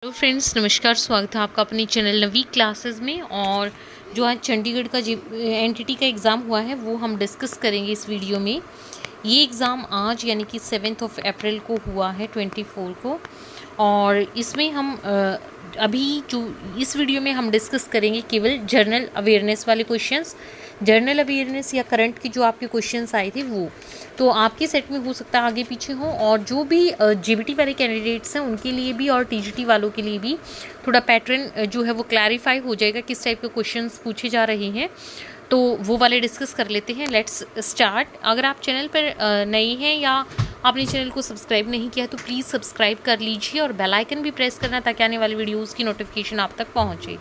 Hello friends, नमस्कार। स्वागत है आपका अपने चैनल नवी क्लासेस में। और जो आज चंडीगढ़ का एनटीटी का एग्ज़ाम हुआ है वो हम डिस्कस करेंगे इस वीडियो में। ये एग्ज़ाम आज यानी कि 7 अप्रैल को हुआ है 24 को। और इसमें हम अभी जो इस वीडियो में हम डिस्कस करेंगे केवल जर्नल अवेयरनेस वाले क्वेश्चंस, जर्नल अवेयरनेस या करंट की जो आपके क्वेश्चंस आए थे वो तो आपके सेट में हो सकता है आगे पीछे हो। और जो भी जीबीटी वाले कैंडिडेट्स हैं उनके लिए भी और टीजीटी वालों के लिए भी थोड़ा पैटर्न जो है वो क्लैरिफाई हो जाएगा, किस टाइप के क्वेश्चंस पूछे जा रहे हैं, तो वो वाले डिस्कस कर लेते हैं। Let's start. अगर आप चैनल पर नए हैं या आपने चैनल को सब्सक्राइब नहीं किया है तो प्लीज़ सब्सक्राइब कर लीजिए और बेल आइकन भी प्रेस करना ताकि आने वाली वीडियोज़ की नोटिफिकेशन आप तक पहुँचे।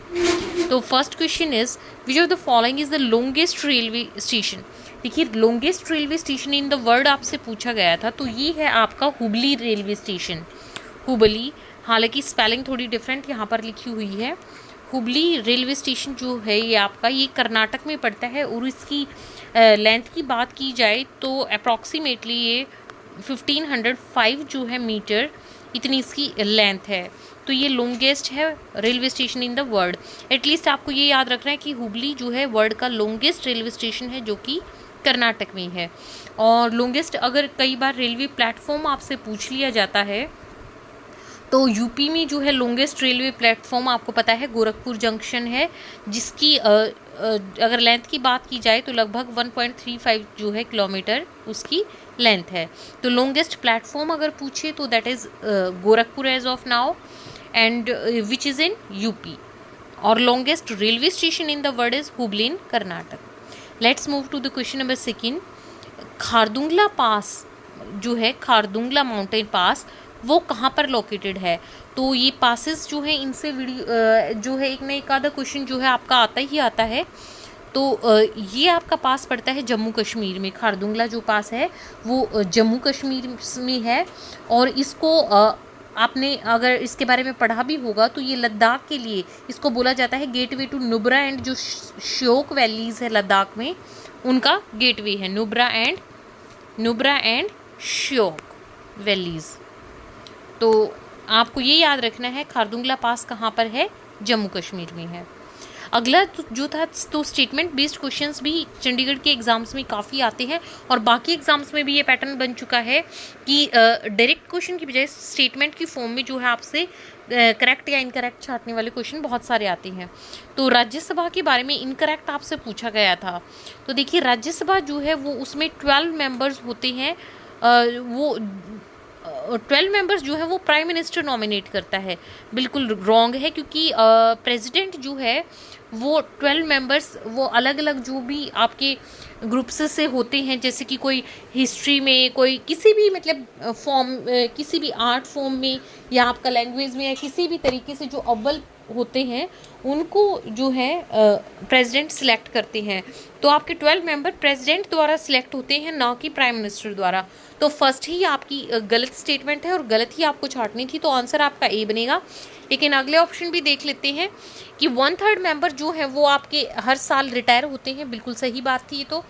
तो first question is which of the following is the longest railway station. देखिए, longest railway station in the world आपसे पूछा गया था, तो ये है आपका हुबली रेलवे स्टेशन। हुबली, हालांकि स्पेलिंग थोड़ी डिफरेंट यहाँ पर लिखी हुई है। हुबली रेलवे स्टेशन जो है ये आपका ये कर्नाटक में पड़ता है और इसकी लेंथ की बात की जाए तो अप्रॉक्सीमेटली ये 1505 जो है मीटर इतनी इसकी लेंथ है। तो ये लॉन्गेस्ट है railway station in the world. At least आपको ये याद रखना है कि हुबली जो है वर्ल्ड का लॉन्गेस्ट रेलवे स्टेशन है जो कि कर्नाटक में है। और लॉन्गेस्ट अगर कई बार रेलवे प्लेटफॉर्म आपसे पूछ लिया जाता है तो यूपी में जो है लॉन्गेस्ट रेलवे प्लेटफॉर्म आपको पता है गोरखपुर जंक्शन है, जिसकी अगर लेंथ की बात की जाए तो लगभग 1.35 जो है किलोमीटर उसकी लेंथ है। तो लॉन्गेस्ट प्लेटफॉर्म अगर पूछे तो that is Gorakhpur as of now and which is in UP. और longest railway station in the world is Hubli in Karnataka. Let's move to the question number second. Khardung La pass जो है, खारदुंगला माउंटेन पास, वो कहाँ पर लोकेटेड है। तो ये पासेस जो है इनसे वीडियो जो है एक ना एक आधा क्वेश्चन जो है आपका आता ही आता है। तो ये आपका पास पड़ता है जम्मू कश्मीर में। खारदुंगला जो पास है वो जम्मू कश्मीर में है। और इसको आपने अगर इसके बारे में पढ़ा भी होगा तो ये लद्दाख के लिए इसको बोला जाता है गेटवे टू नुब्रा एंड जो श्योक वैलीज है लद्दाख में उनका गेटवे है नुब्रा एंड श्योक वैलीज। तो आपको ये याद रखना है खारदुंगला पास कहाँ पर है, जम्मू कश्मीर में है। अगला जो था तो स्टेटमेंट बेस्ड क्वेश्चंस भी चंडीगढ़ के एग्जाम्स में काफ़ी आते हैं और बाकी एग्जाम्स में भी ये पैटर्न बन चुका है कि डायरेक्ट क्वेश्चन की बजाय स्टेटमेंट की फॉर्म में जो है आपसे करेक्ट या इनकरेक्ट छाटने वाले क्वेश्चन बहुत सारे आते हैं। तो राज्यसभा के बारे में इनकरेक्ट आपसे पूछा गया था। तो देखिए, राज्यसभा जो है वो उसमें 12 मेंबर्स होते हैं। वो 12 मेंबर्स जो है वो प्राइम मिनिस्टर नॉमिनेट करता है। बिल्कुल रॉन्ग है, क्योंकि प्रेसिडेंट जो है वो 12 मेंबर्स वो अलग अलग जो भी आपके ग्रुप्स से होते हैं, जैसे कि कोई हिस्ट्री में, कोई किसी भी मतलब फॉर्म, किसी भी आर्ट फॉर्म में या आपका लैंग्वेज में या किसी भी तरीके से जो अव्वल होते हैं उनको जो है प्रेसिडेंट सिलेक्ट करते हैं। तो आपके 12 मेंबर प्रेसिडेंट द्वारा सिलेक्ट होते हैं, ना कि प्राइम मिनिस्टर द्वारा। तो फर्स्ट ही आपकी गलत स्टेटमेंट है और गलत ही आपको छाटनी थी, तो आंसर आपका ए बनेगा। लेकिन अगले ऑप्शन भी देख लेते हैं कि 1/3 मेंबर जो है वो आपके हर साल रिटायर होते हैं। बिल्कुल सही बात थी। तो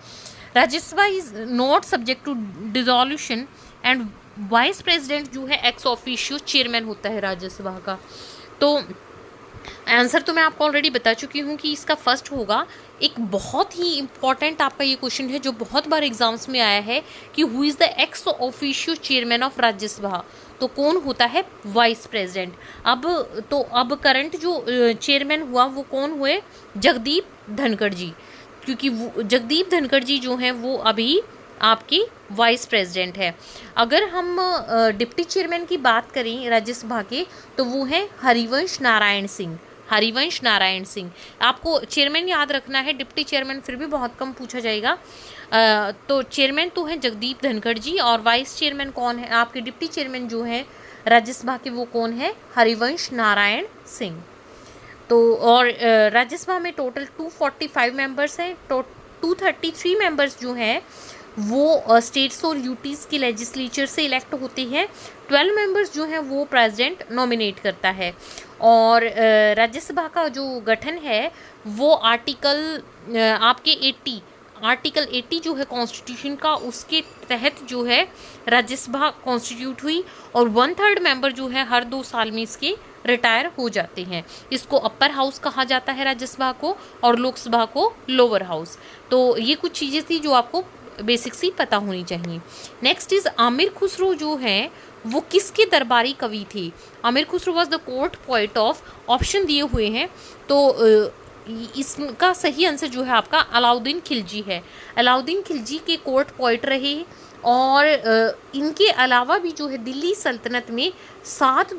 Rajya Sabha is not subject to dissolution and vice president जो है एक्स ऑफिशियो चेयरमैन होता है राज्यसभा का। तो आंसर तो मैं आपको ऑलरेडी बता चुकी हूँ कि इसका फर्स्ट होगा। एक बहुत ही इंपॉर्टेंट आपका ये क्वेश्चन है जो बहुत बार एग्जाम्स में आया है कि who is the ex officio chairman of Rajya Sabha. तो कौन होता है, वाइस प्रेसिडेंट। अब करंट जो चेयरमैन हुआ वो कौन हुए, जगदीप धनखड़ जी, क्योंकि जगदीप धनखड़ जी जो हैं वो अभी आपकी वाइस प्रेसिडेंट है। अगर हम डिप्टी चेयरमैन की बात करें राज्यसभा के तो वो है हरिवंश नारायण सिंह। आपको चेयरमैन याद रखना है, डिप्टी चेयरमैन फिर भी बहुत कम पूछा जाएगा। तो चेयरमैन तो है जगदीप धनखड़ जी और वाइस चेयरमैन कौन है, आपके डिप्टी चेयरमैन जो है राज्यसभा के वो कौन है, हरिवंश नारायण सिंह। तो और राज्यसभा में टोटल 245 मेंबर्स हैं। 233 मेंबर्स जो हैं वो स्टेट्स और यूटीज़ की लेजिस्लेचर से इलेक्ट होते हैं। 12 मेंबर्स जो हैं वो प्रेसिडेंट नॉमिनेट करता है। और राज्यसभा का जो गठन है वो आर्टिकल 80 जो है कॉन्स्टिट्यूशन का, उसके तहत जो है राज्यसभा कॉन्स्टिट्यूट हुई। और 1/3 मेंबर जो है हर 2 साल में इसके रिटायर हो जाते हैं। इसको अपर हाउस कहा जाता है राज्यसभा को, और लोकसभा को लोअर हाउस। तो ये कुछ चीज़ें थी जो आपको बेसिक सी पता होनी चाहिए। नेक्स्ट इज आमिर खुसरो जो है वो किसके दरबारी कवि थे? Aamir Khusro was the court poet of, option दिए हुए हैं। तो इसका सही आंसर जो है आपका अलाउद्दीन खिलजी है। अलाउद्दीन खिलजी के कोर्ट पोइट रहे, और इनके अलावा भी जो है दिल्ली सल्तनत में 7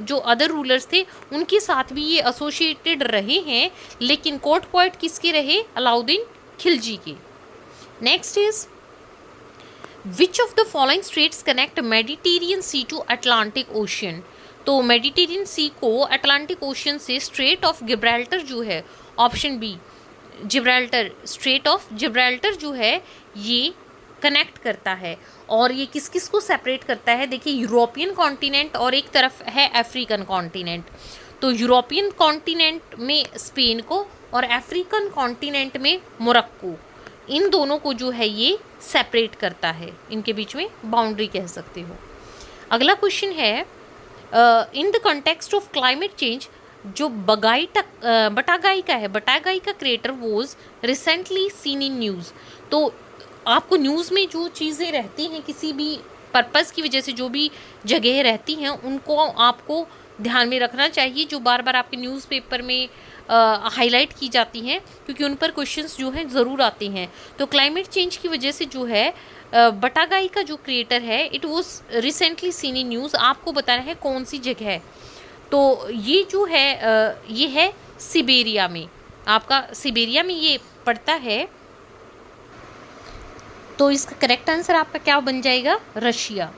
जो अदर रूलर्स थे उनके साथ भी ये एसोसिएटेड रहे हैं, लेकिन कोर्ट पोइट किसके रहे? अलाउद्दीन खिलजी के। Next is which of the following straits connect Mediterranean sea to Atlantic ocean? तो मेडिटेरियन सी को अटलांटिक ओशियन से स्ट्रेट ऑफ गिब्राल्टर जो है, option B Gibraltar, strait of Gibraltar जो है ये कनेक्ट करता है। और ये किस किस को सेपरेट करता है? देखिए, यूरोपियन कॉन्टिनेंट और एक तरफ है अफ्रीकन कॉन्टिनेंट। तो यूरोपियन कॉन्टिनेंट में स्पेन को और अफ्रीकन कॉन्टिनेंट में मोरक्को, इन दोनों को जो है ये सेपरेट करता है, इनके बीच में बाउंड्री कह सकते हो। अगला क्वेश्चन है in the context of climate change जो बटागाई का है, बटागाई का creator was recently seen in news. तो आपको न्यूज़ में जो चीज़ें रहती हैं किसी भी पर्पज़ की वजह से जो भी जगह रहती हैं उनको आपको ध्यान में रखना चाहिए, जो बार बार आपके न्यूज़पेपर में हाईलाइट की जाती हैं, क्योंकि उन पर क्वेश्चंस जो हैं ज़रूर आते हैं। तो क्लाइमेट चेंज की वजह से जो है बटागाई का जो क्रिएटर है it was recently seen in news, आपको बताना है कौन सी जगह है। तो ये जो है ये है सिबेरिया में, आपका सिबेरिया में ये पड़ता है। तो इसका करेक्ट आंसर आपका क्या बन जाएगा? रशिया,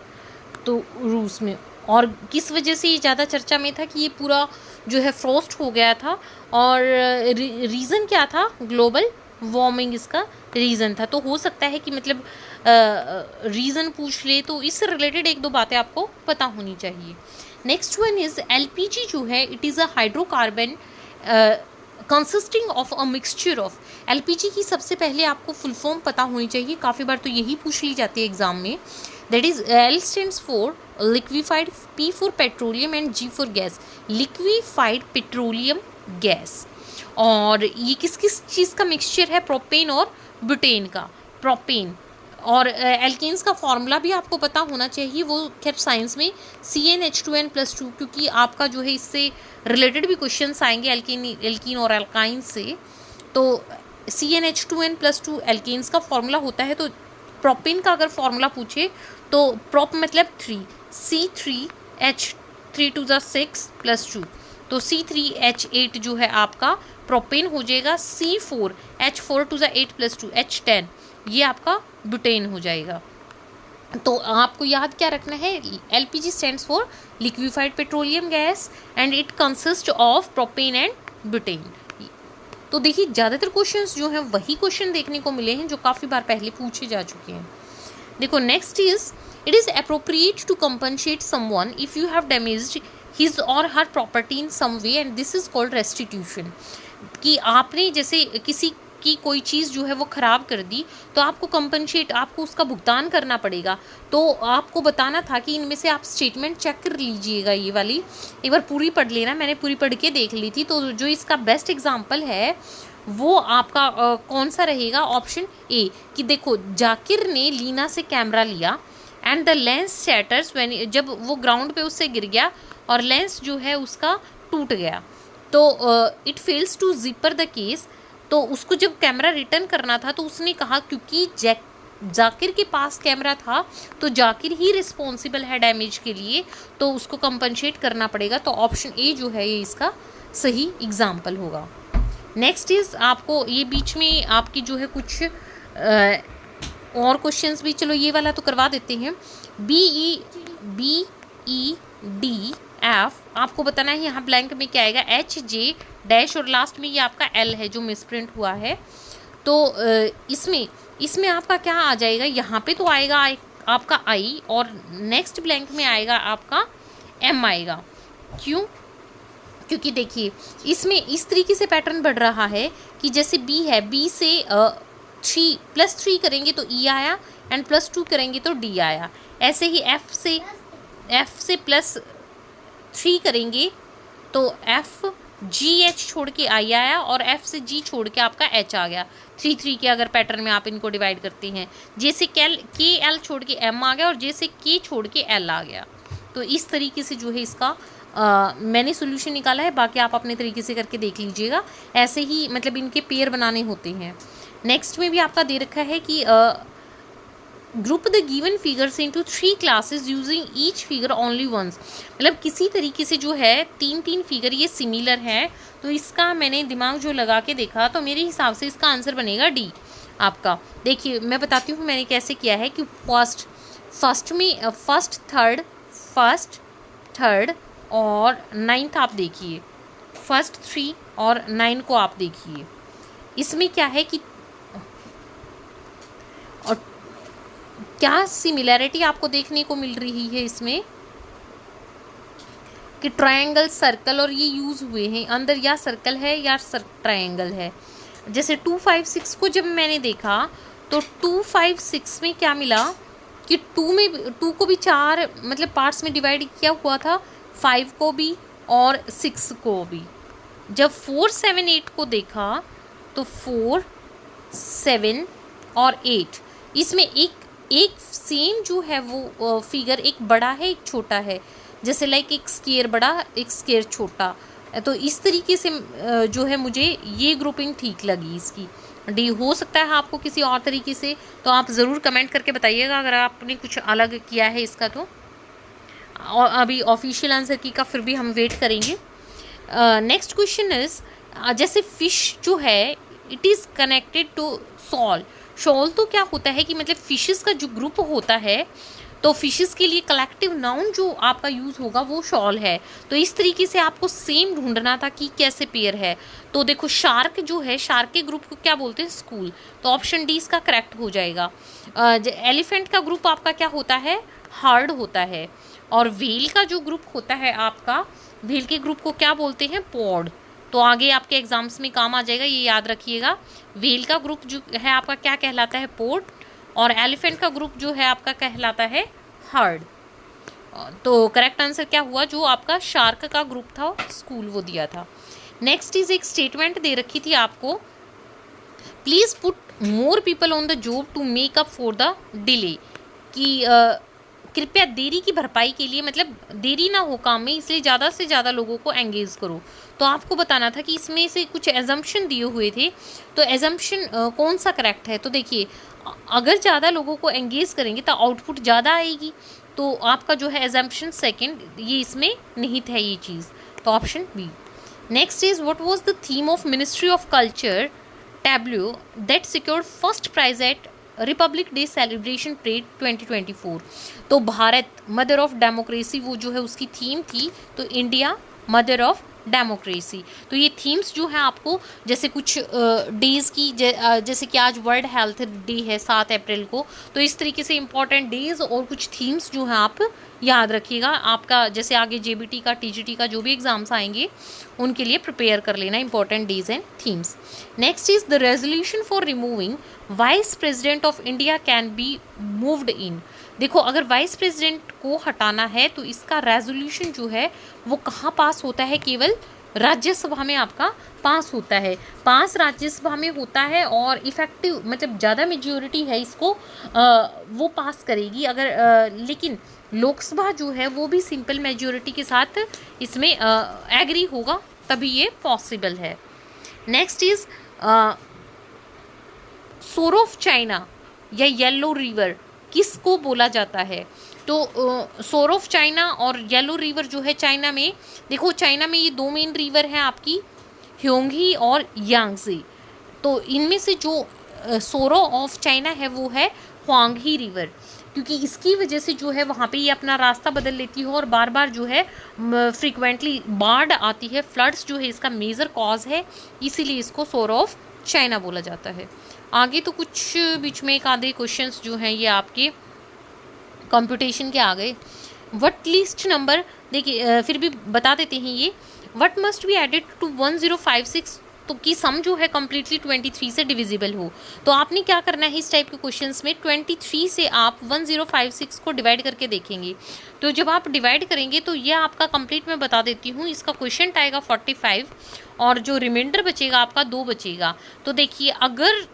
तो रूस में। और किस वजह से ये ज़्यादा चर्चा में था कि ये पूरा जो है फ्रोस्ट हो गया था, और रीज़न क्या था? ग्लोबल वार्मिंग इसका रीज़न था। तो हो सकता है कि मतलब रीज़न पूछ ले, तो इससे रिलेटेड एक दो बातें आपको पता होनी चाहिए। नेक्स्ट वन इज़ एलपीजी जो है it is a hydrocarbon consisting of a mixture of. LPG की सबसे पहले आपको फुल फॉर्म पता होनी चाहिए, काफ़ी बार तो यही पूछ ली जाती है एग्जाम में। That is L stands for liquefied, P for petroleum and G for gas, liquefied petroleum gas. और ये किस किस चीज़ का मिक्सचर है? प्रोपेन और ब्यूटेन का, प्रोपेन। और एल्केन्स का फॉर्मूला भी आपको पता होना चाहिए, वो खैर साइंस में CnH2n+2, क्योंकि आपका जो है इससे रिलेटेड भी क्वेश्चंस आएंगे एल्कीन और एल्काइन से। तो CnH2n+2 एल्केन्स का फॉर्मूला होता है। तो प्रोपेन का अगर फॉर्मूला पूछे तो प्रोप मतलब 3, C3H3 तो C3H8 जो है आपका प्रोपेन हो जाएगा, C4H4 H10 ये आपका ब्यूटेन हो जाएगा। तो आपको याद क्या रखना है? LPG stands for liquefied petroleum gas and it consist of propane and butane. तो देखिए, ज़्यादातर क्वेश्चंस जो हैं वही क्वेश्चन देखने को मिले हैं जो काफ़ी बार पहले पूछे जा चुके हैं। देखो, next is it is appropriate to compensate someone if you have damaged his और her property in some way and this is called restitution. कि आपने जैसे किसी की कोई चीज़ जो है वो ख़राब कर दी, तो आपको कंपनसेट, आपको उसका भुगतान करना पड़ेगा। तो आपको बताना था कि इनमें से आप स्टेटमेंट चेक कर लीजिएगा, ये वाली एक बार पूरी पढ़ लेना, मैंने पूरी पढ़ के देख ली थी। तो जो इसका बेस्ट एग्जाम्पल है वो आपका कौन सा रहेगा? ऑप्शन ए, कि देखो जाकिर ने लीना से कैमरा लिया and the lens shatters when, जब वो ग्राउंड पे उससे गिर गया और लेंस जो है उसका टूट गया, तो it fails to zipper the case. तो उसको जब कैमरा रिटर्न करना था तो उसने कहा क्योंकि जाकिर के पास कैमरा था तो जाकिर ही रिस्पॉन्सिबल है डैमेज के लिए, तो उसको कंपनसेट करना पड़ेगा। तो ऑप्शन ए जो है ये इसका सही एग्जाम्पल होगा। नेक्स्ट इज आपको ये बीच में आपकी जो है कुछ और क्वेश्चंस भी, चलो ये वाला तो करवा देते हैं। BEDF आपको बताना है यहाँ ब्लैंक में क्या आएगा? HJ डैश और लास्ट में ये आपका L है जो मिसप्रिंट हुआ है। तो इसमें आपका क्या आ जाएगा? यहाँ पे तो आएगा आपका I और नेक्स्ट ब्लैंक में आएगा आपका M आएगा। क्यों? क्योंकि देखिए इसमें इस तरीके से पैटर्न बढ़ रहा है कि जैसे B है, B से 3+3 करेंगे तो E आया एंड +2 करेंगे तो D आया। ऐसे ही F से 3 करेंगे तो एफ जी एच छोड़ के आई आया और एफ से जी छोड़ के आपका एच आ गया। 3 के अगर पैटर्न में आप इनको डिवाइड करते हैं, जैसे के एल छोड़ के एम आ गया और जैसे के छोड़ के एल आ गया। तो इस तरीके से जो है इसका मैंने सोल्यूशन निकाला है, बाकी आप अपने तरीके से करके देख लीजिएगा। ऐसे ही मतलब इनके पेयर बनाने होते हैं। नेक्स्ट में भी आपका दे रखा है कि group the given figures into 3 classes using each figure only once. मतलब किसी तरीके से जो है 3 फिगर ये सिमिलर है, तो इसका मैंने दिमाग जो लगा के देखा तो मेरे हिसाब से इसका आंसर बनेगा डी आपका। देखिए मैं बताती हूँ मैंने कैसे किया है कि फर्स्ट थर्ड और 9th आप देखिए, फर्स्ट 3 और 9 को आप देखिए। इसमें क्या है कि और क्या सिमिलैरिटी आपको देखने को मिल रही है इसमें कि ट्रायंगल, सर्कल और ये यूज़ हुए हैं। अंदर या सर्कल है या ट्रायंगल है। जैसे 2 5 6 को जब मैंने देखा तो 2 5 6 में क्या मिला कि 2 को भी 4 मतलब पार्ट्स में डिवाइड किया हुआ था, 5 को भी और 6 को भी। जब 4 7 8 को देखा तो 4 7 और 8 इसमें एक सेम जो है वो फिगर एक बड़ा है एक छोटा है, जैसे लाइक एक स्क्वायर बड़ा एक स्क्वायर छोटा। तो इस तरीके से जो है मुझे ये ग्रुपिंग ठीक लगी इसकी। डी हो सकता है आपको किसी और तरीके से, तो आप ज़रूर कमेंट करके बताइएगा अगर आपने कुछ अलग किया है इसका तो। और अभी ऑफिशियल आंसर की का फिर भी हम वेट करेंगे। नेक्स्ट क्वेश्चन इज जैसे फिश जो है it is connected to shoal. Shoal तो क्या होता है कि मतलब फिशेस का जो ग्रुप होता है, तो फिशेस के लिए कलेक्टिव नाउन जो आपका यूज़ होगा वो शॉल है। तो इस तरीके से आपको सेम ढूंढना था कि कैसे पेयर है। तो देखो शार्क जो है, शार्क के ग्रुप को क्या बोलते हैं, स्कूल। तो ऑप्शन डी इसका करेक्ट हो जाएगा। एलिफेंट का ग्रुप आपका क्या होता है, हर्ड होता है। और व्हेल का जो ग्रुप होता है आपका, व्हेल के ग्रुप को क्या बोलते हैं, पॉड। तो आगे आपके एग्जाम्स में काम आ जाएगा, ये याद रखिएगा। व्हेल का ग्रुप जो है आपका क्या कहलाता है, पोर्ट। और एलिफेंट का ग्रुप जो है आपका कहलाता है हर्ड। तो करेक्ट आंसर क्या हुआ, जो आपका शार्क का ग्रुप था स्कूल, वो दिया था। नेक्स्ट इज एक स्टेटमेंट दे रखी थी आपको, please put more people on the job to make up for the delay. कि कृपया देरी की भरपाई के लिए, मतलब देरी ना हो काम में, इसलिए ज़्यादा से ज़्यादा लोगों को एंगेज करो। तो आपको बताना था कि इसमें से कुछ एजम्पशन दिए हुए थे, तो एजम्पशन कौन सा करेक्ट है। तो देखिए अगर ज़्यादा लोगों को एंगेज करेंगे तो आउटपुट ज़्यादा आएगी। तो आपका जो है एजम्पशन सेकंड, ये इसमें निहित है ये चीज़, तो option B. Next is what was the theme of Ministry of Culture tableau that secured first prize at Republic Day celebration parade 2024। तो भारत मदर ऑफ डेमोक्रेसी वो जो है उसकी थीम थी, तो इंडिया मदर ऑफ डेमोक्रेसी। तो ये थीम्स जो है आपको जैसे कुछ डेज़ की जैसे कि आज वर्ल्ड हेल्थ डे है 7 अप्रैल को, तो इस तरीके से इंपॉर्टेंट डेज़ और कुछ थीम्स जो हैं आप याद रखिएगा। आपका जैसे आगे जेबीटी का टीजीटी का जो भी एग्जाम्स आएंगे उनके लिए प्रिपेयर कर लेना important days and themes. Next is the resolution for removing vice president of India can be moved in. देखो अगर वाइस प्रेसिडेंट को हटाना है तो इसका रेजोल्यूशन जो है वो कहाँ पास होता है, केवल राज्यसभा में आपका पास होता है। पास राज्यसभा में होता है और इफेक्टिव मतलब ज़्यादा मेजॉरिटी है इसको वो पास करेगी। अगर लेकिन लोकसभा जो है वो भी सिंपल मेजॉरिटी के साथ इसमें एग्री होगा, तभी ये पॉसिबल है। नेक्स्ट इज सोर ऑफ चाइना या येलो रिवर किसको बोला जाता है। तो सोर ऑफ चाइना और येलो रिवर जो है चाइना में, देखो चाइना में ये 2 मेन रिवर हैं आपकी, ह्योंगी और यांगजी। तो इनमें से जो सोरो ऑफ चाइना है वो है हुआंगी रिवर, क्योंकि इसकी वजह से जो है वहाँ पे ये अपना रास्ता बदल लेती है और बार बार जो है फ्रीक्वेंटली बाढ़ आती है, फ्लड्स जो है इसका मेजर कॉज है, इसीलिए इसको सोर ऑफ चाइना बोला जाता है। आगे तो कुछ बीच में एक आधे क्वेश्चंस जो हैं ये आपके कंप्यूटेशन के आ गए। व्हाट लिस्ट नंबर, देखिए फिर भी बता देते हैं ये, what must be added to 1056 तो की सम जो है कम्प्लीटली 23 से डिविजिबल हो। तो आपने क्या करना है इस टाइप के क्वेश्चंस में, 23 से आप 1056 को डिवाइड करके देखेंगे। तो जब आप डिवाइड करेंगे तो ये आपका कंप्लीट मैं बता देती हूँ, इसका क्वेश्चन आएगा 45 और जो रिमाइंडर बचेगा आपका 2 बचेगा। तो देखिए अगर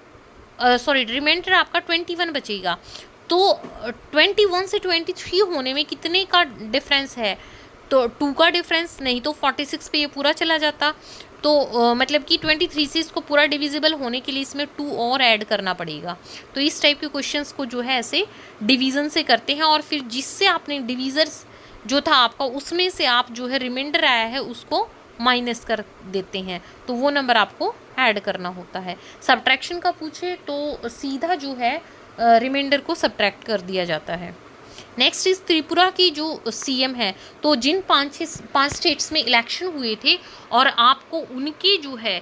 रिमाइंडर आपका 21 बचेगा, तो 21 से 23 होने में कितने का डिफरेंस है, तो 2 का डिफरेंस, नहीं तो 46 पे ये पूरा चला जाता। तो मतलब कि 23 से इसको पूरा डिविजिबल होने के लिए इसमें 2 और ऐड करना पड़ेगा। तो इस टाइप के क्वेश्चंस को जो है ऐसे डिवीज़न से करते हैं, और फिर जिससे आपने डिवीज़र जो था आपका उसमें से आप जो है रिमाइंडर आया है उसको माइनस कर देते हैं, तो वो नंबर आपको ऐड करना होता है। सब्ट्रैक्शन का पूछे तो सीधा जो है रिमाइंडर को सब्ट्रैक्ट कर दिया जाता है। नेक्स्ट इस त्रिपुरा की जो सीएम है, तो जिन 5 स्टेट्स में इलेक्शन हुए थे और आपको उनके जो है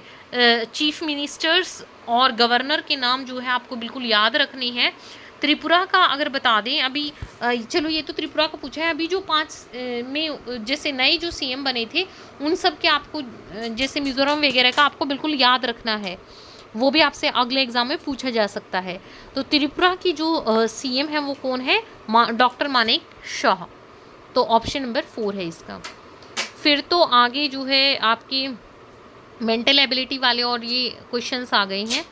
चीफ मिनिस्टर्स और गवर्नर के नाम जो है आपको बिल्कुल याद रखने हैं। त्रिपुरा का अगर बता दें अभी, चलो ये तो त्रिपुरा का पूछा है, अभी जो 5 में जैसे नए जो सीएम बने थे उन सब के आपको जैसे मिजोरम वगैरह का आपको बिल्कुल याद रखना है, वो भी आपसे अगले एग्जाम में पूछा जा सकता है। तो त्रिपुरा की जो सीएम है वो कौन है, डॉक्टर मानेक शाह। तो ऑप्शन नंबर 4 है इसका। फिर तो आगे जो है आपकी मेंटल एबिलिटी वाले और ये क्वेश्चंस आ गए हैं।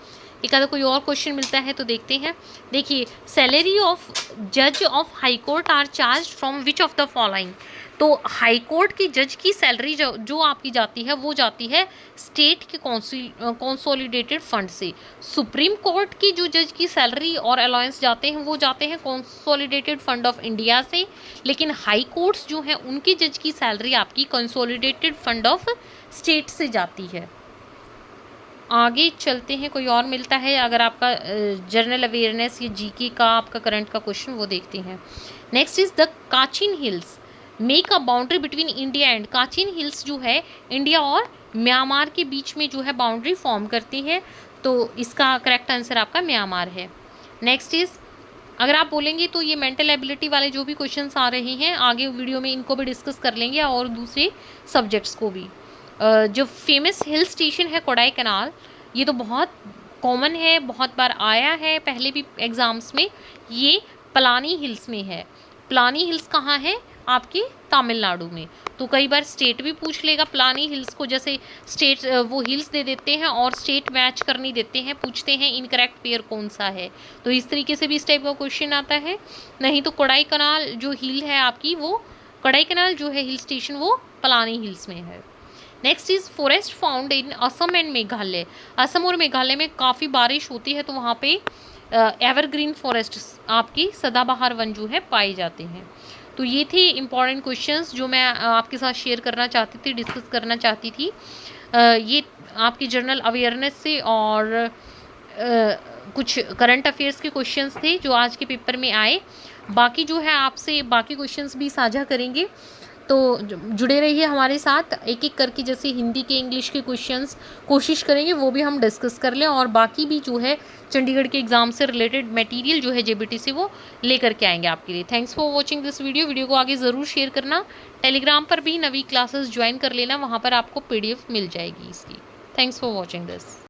एक आधा कोई और क्वेश्चन मिलता है तो देखते हैं। देखिए, सैलरी ऑफ जज of high court are charged from which of the following. तो हाई कोर्ट की जज की सैलरी जो आपकी जाती है वो जाती है स्टेट के कंसोलिडेटेड फंड से। सुप्रीम कोर्ट की जो जज की सैलरी और अलाउंस जाते हैं वो जाते हैं कंसोलिडेटेड फंड ऑफ इंडिया से, लेकिन हाई कोर्ट्स जो हैं उनकी जज की सैलरी आपकी कंसोलिडेटेड फंड ऑफ स्टेट से जाती है। आगे चलते हैं, कोई और मिलता है अगर आपका जनरल अवेयरनेस या जीके का आपका करंट का क्वेश्चन वो देखते हैं। Next is the काचिन hills make a boundary between India and. काचिन hills जो है इंडिया और म्यांमार के बीच में जो है बाउंड्री फॉर्म करती है, तो इसका करेक्ट आंसर आपका म्यांमार है। नेक्स्ट इज, अगर आप बोलेंगे तो ये मेंटल एबिलिटी वाले जो भी क्वेश्चंस आ रहे हैं आगे वीडियो में इनको भी डिस्कस कर लेंगे और दूसरे सब्जेक्ट्स को भी। जो फेमस हिल स्टेशन है कोडाई कैनाल, ये तो बहुत कॉमन है, बहुत बार आया है पहले भी एग्जाम्स में। ये पलानी हिल्स में है। पलानी हिल्स कहाँ है, आपके तमिलनाडु में। तो कई बार स्टेट भी पूछ लेगा पलानी हिल्स को, जैसे स्टेट वो हिल्स दे देते हैं और स्टेट मैच करनी देते हैं, पूछते हैं इनकरेक्ट पेयर कौन सा है। तो इस तरीके से भी इस टाइप का क्वेश्चन आता है। नहीं तो कोडाई कैनाल जो हिल है आपकी, वो कोडाई कैनाल जो है हिल स्टेशन वो पलानी हिल्स में है। Next is forest found in Assam and Meghalaya. Assam और मेघालय में काफ़ी बारिश होती है तो वहाँ पे एवरग्रीन फॉरेस्ट आपकी सदाबहार वन जो है पाए जाते हैं। तो ये थे इम्पॉर्टेंट क्वेश्चंस जो मैं आपके साथ शेयर करना चाहती थी, डिस्कस करना चाहती थी। ये आपकी जनरल अवेयरनेस से और कुछ करंट अफेयर्स के क्वेश्चंस थे जो आज के पेपर में आए। बाकी जो है आपसे बाकी क्वेश्चंस भी साझा करेंगे, तो जुड़े रहिए हमारे साथ। एक एक करके जैसे हिंदी के, इंग्लिश के क्वेश्चंस कोशिश करेंगे वो भी हम डिस्कस कर लें, और बाकी भी जो है चंडीगढ़ के एग्जाम से रिलेटेड मटेरियल जो है जेबीटी से वो लेकर के आएंगे आपके लिए। Thanks for watching this video को आगे ज़रूर शेयर करना। टेलीग्राम पर भी नवी क्लासेस ज्वाइन कर लेना, वहाँ पर आपको PDF मिल जाएगी इसकी। Thanks for watching this.